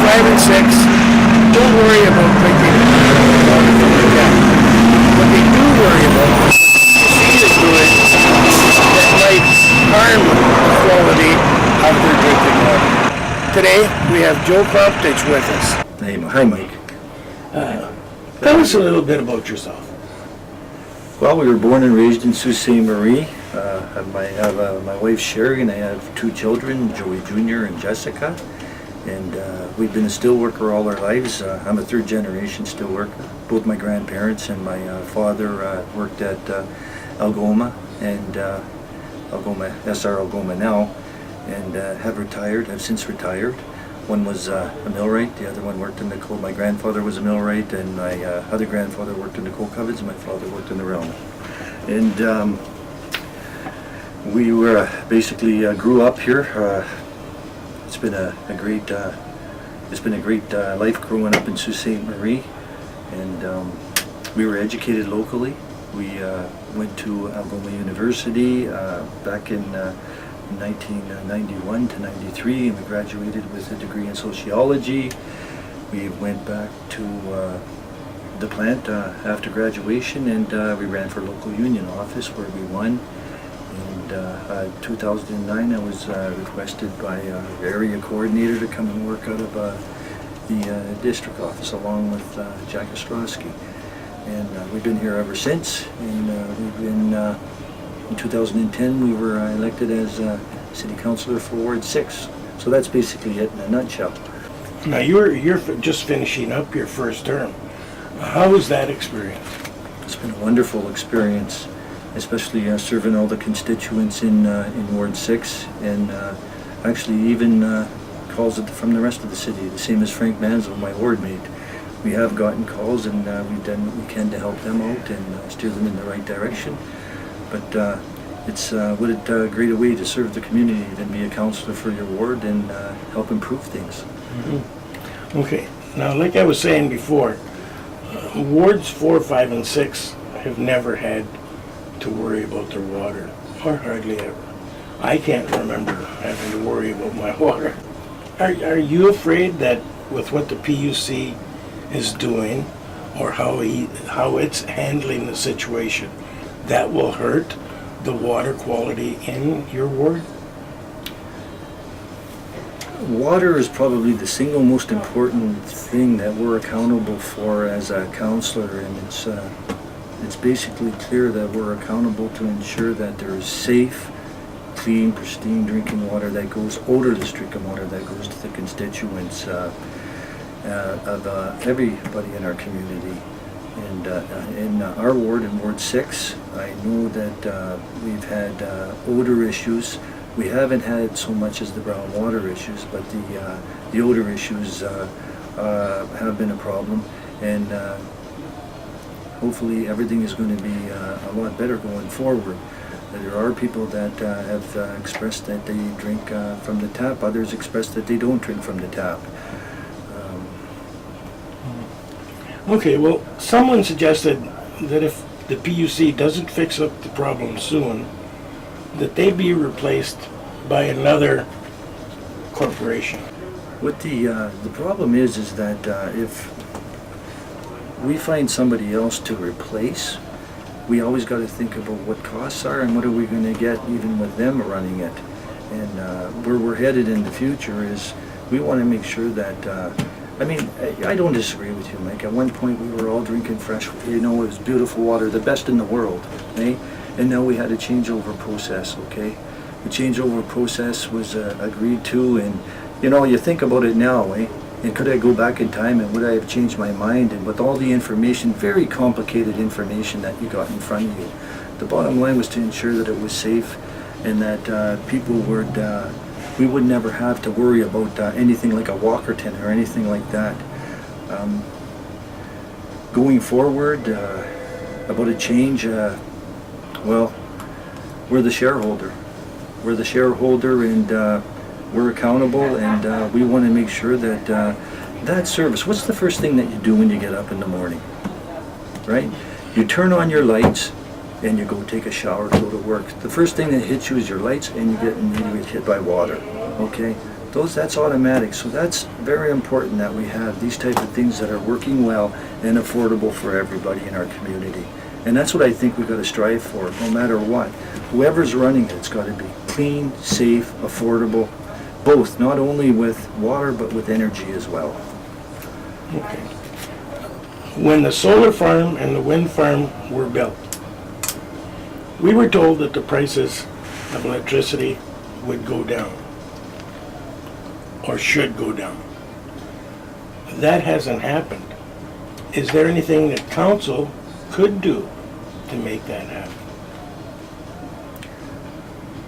5 and 6 don't worry about drinking water from the tap. What they do worry about is what the PUC is doing that might harm the quality of their drinking water. Today, we have Joe Krmpotich with us. Hi, Mike. Tell us a little bit about yourself. Well, we were born and raised in Sault Ste. Marie. I have my wife Sherry, and I have 2 children, Joey Jr. and Jessica. And we've been a steelworker all our lives. I'm a 3rd generation steelworker. Both my grandparents and my father worked at Algoma and SR Algoma now, and have since retired. One was a millwright, the other one worked in the coal. My grandfather was a millwright, and my other grandfather worked in the coal covens, and my father worked in the railway. And we were basically grew up here. It's been a great life growing up in Sault Ste. Marie, and we were educated locally. We went to Algoma University back in 1991 to 93, and we graduated with a degree in sociology. We went back to the plant after graduation, and we ran for local union office where we won. And 2009 I was requested by our area coordinator to come and work out of the district office along with Jack Ostrowski. And we've been here ever since, and we've been in 2010 we were elected as city councillor for Ward 6. So that's basically it in a nutshell. Now you're just finishing up your first term. How was that experience? It's been a wonderful experience, especially serving all the constituents in Ward 6, and actually even calls from the rest of the city, the same as Frank Manzo, my ward mate. We have gotten calls, and we've done what we can to help them out and steer them in the right direction. But it's what a great way to serve the community than be a councillor for your ward and help improve things. Mm-hmm. Okay, now like I was saying before, wards 4, 5, and 6 have never had to worry about their water, or hardly ever. I can't remember having to worry about my water. Are you afraid that with what the PUC is doing, or how it's handling the situation, that will hurt the water quality in your ward? Water is probably the single most important thing that we're accountable for as a councillor, and it's basically clear that we're accountable to ensure that there is safe, clean, pristine drinking water that goes, odorless drinking water that goes to the constituents of everybody in our community. And in our ward, in Ward 6, I know that we've had odor issues. We haven't had so much as the brown water issues, but the odor issues have been a problem, and hopefully everything is going to be a lot better going forward. There are people that have expressed that they drink from the tap. Others express that they don't drink from the tap. Okay, well, someone suggested that if the PUC doesn't fix up the problem soon, that they be replaced by another corporation. What the problem is that if we find somebody else to replace, we always got to think about what costs are and what are we going to get even with them running it. And where we're headed in the future is we want to make sure that I mean, I don't disagree with you, Mike. At one point we were all drinking fresh, it was beautiful water, the best in the world, eh? And now we had a changeover process, okay? The changeover process was agreed to, and you think about it now, eh? And could I go back in time and would I have changed my mind? And with all the information, very complicated information that you got in front of you, the bottom line was to ensure that it was safe and that people would, we would never have to worry about anything like a Walkerton or anything like that. Going forward, about a change, well, we're the shareholder. We're the shareholder, and we're accountable, and we want to make sure that that service, what's the first thing that you do when you get up in the morning, right? You turn on your lights and you go take a shower to go to work. The first thing that hits you is your lights, and you get hit by water, okay? That's automatic. So that's very important that we have these type of things that are working well and affordable for everybody in our community. And that's what I think we've got to strive for, no matter what. Whoever's running it, it's got to be clean, safe, affordable, both, not only with water, but with energy as well. Okay. When the solar farm and the wind farm were built, we were told that the prices of electricity would go down, or should go down. That hasn't happened. Is there anything that council could do to make that happen?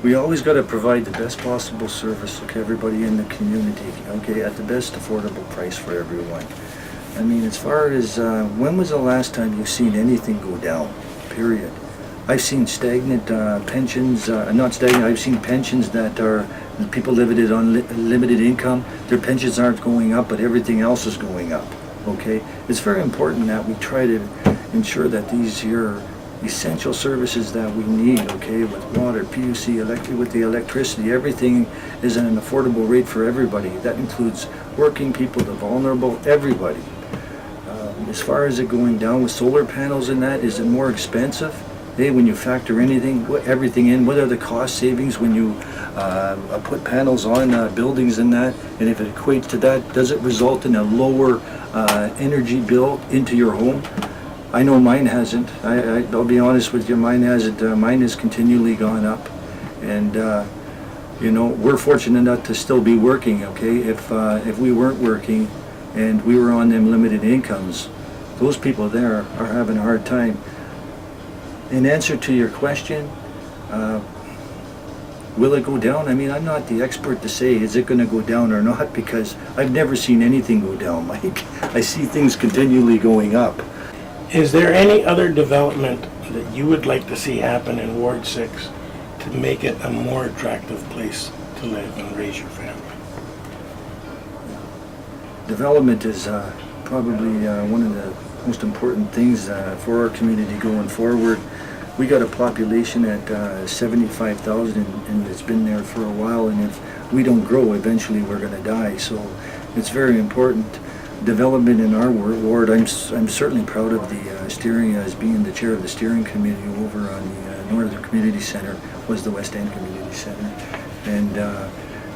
We always got to provide the best possible service to everybody in the community, okay, at the best affordable price for everyone. I mean, as far as, when was the last time you've seen anything go down, period? I've seen stagnant pensions, not stagnant, I've seen pensions that are, people living on limited income, their pensions aren't going up, but everything else is going up, okay? It's very important that we try to ensure that these here essential services that we need, okay, with water, PUC, with the electricity, everything is at an affordable rate for everybody. That includes working people, the vulnerable, everybody. As far as it going down with solar panels and that, is it more expensive? Hey, when you factor everything in, what are the cost savings when you put panels on buildings and that? And if it equates to that, does it result in a lower energy bill into your home? I know mine hasn't. I'll be honest with you, mine hasn't. Mine has continually gone up. And, you know, we're fortunate enough to still be working, okay? If we weren't working and we were on them limited incomes, those people there are having a hard time. In answer to your question, will it go down? I mean, I'm not the expert to say, is it going to go down or not, because I've never seen anything go down, Mike. I see things continually going up. Is there any other development that you would like to see happen in Ward 6 to make it a more attractive place to live and raise your family? Development is probably one of the most important things for our community going forward. We got a population at 75,000 and it's been there for a while, and if we don't grow, eventually we're going to die. So it's very important. Development in our ward, I'm certainly proud of the steering, as being the chair of the steering committee over on the Northern Community Center, was the West End Community Center. And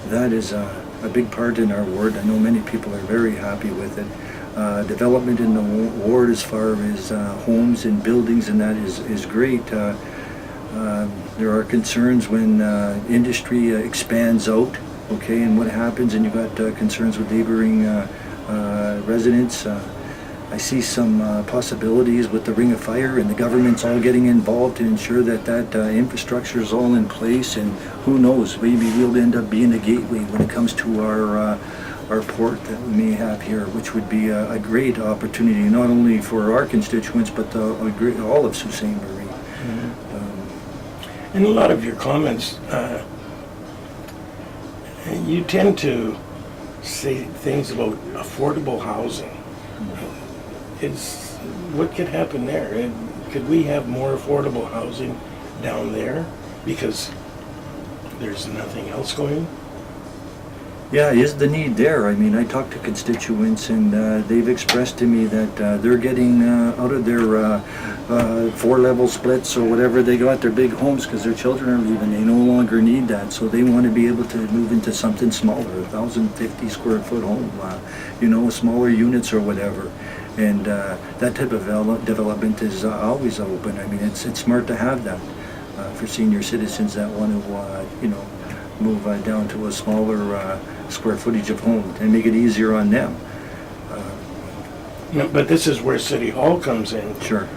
that is a big part in our ward. I know many people are very happy with it. Development in the ward as far as homes and buildings and that is great. There are concerns when industry expands out, okay, and what happens, and you've got concerns with neighboring residents. I see some possibilities with the Ring of Fire and the government's all getting involved to ensure that infrastructure is all in place, and who knows, maybe we'll end up being a gateway when it comes to our port that we may have here, which would be a great opportunity not only for our constituents but all of Sault Ste. Marie. In a lot of your comments, you tend to say things about affordable housing. What could happen there? Could we have more affordable housing down there because there's nothing else going? Yeah, is the need there? I mean, I talk to constituents and they've expressed to me that they're getting out of their 4-level splits or whatever they got, their big homes, because their children are leaving. They no longer need that, so they want to be able to move into something smaller, 1,050 square foot home, you know, smaller units or whatever. And that type of development is always open. I mean, it's smart to have that for senior citizens that want to, you know, move down to a smaller square footage of home and make it easier on them. No, but this is where City Hall comes in. Sure.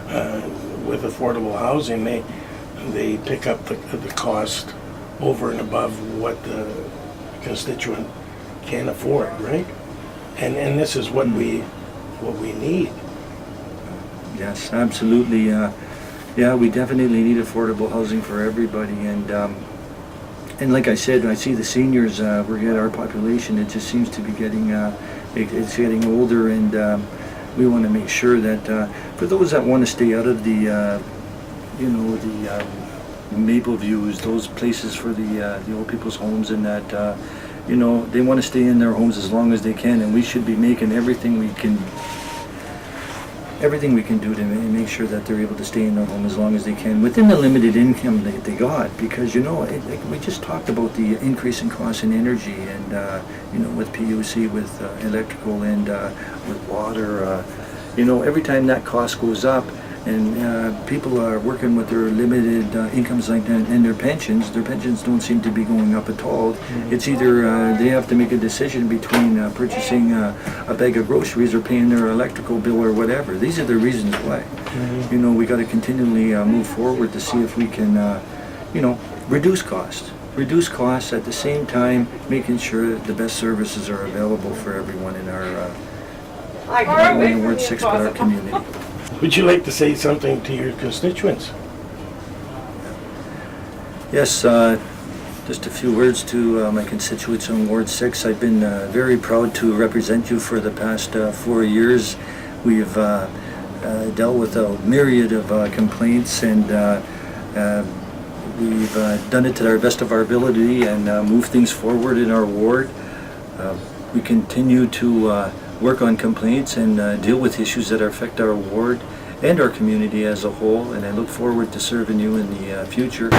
With affordable housing, they pick up the cost over and above what the constituent can afford, right? And this is what we need. Yes, absolutely. Yeah, we definitely need affordable housing for everybody, and like I said, I see the seniors, our population, it just seems to be getting, it's getting older, and we want to make sure that for those that want to stay out of the, you know, the Maple Views, those places for the old people's homes and that, you know, they want to stay in their homes as long as they can, and we should be making everything we can do to make sure that they're able to stay in their home as long as they can within the limited income that they got. Because, you know, we just talked about the increase in cost in energy, and you know, with PUC, with electrical, and with water. You know, every time that cost goes up, and people are working with their limited incomes like that, and their pensions don't seem to be going up at all. It's either they have to make a decision between purchasing a bag of groceries or paying their electrical bill or whatever. These are the reasons why. You know, we got to continually move forward to see if we can, you know, reduce costs at the same time making sure that the best services are available for everyone in our in Ward 6, but our community. Would you like to say something to your constituents? Yes, just a few words to my constituents in Ward 6. I've been very proud to represent you for the past 4 years. We've dealt with a myriad of complaints, and we've done it to the best of our ability and moved things forward in our ward. We continue to work on complaints and deal with issues that affect our ward and our community as a whole, and I look forward to serving you in the future.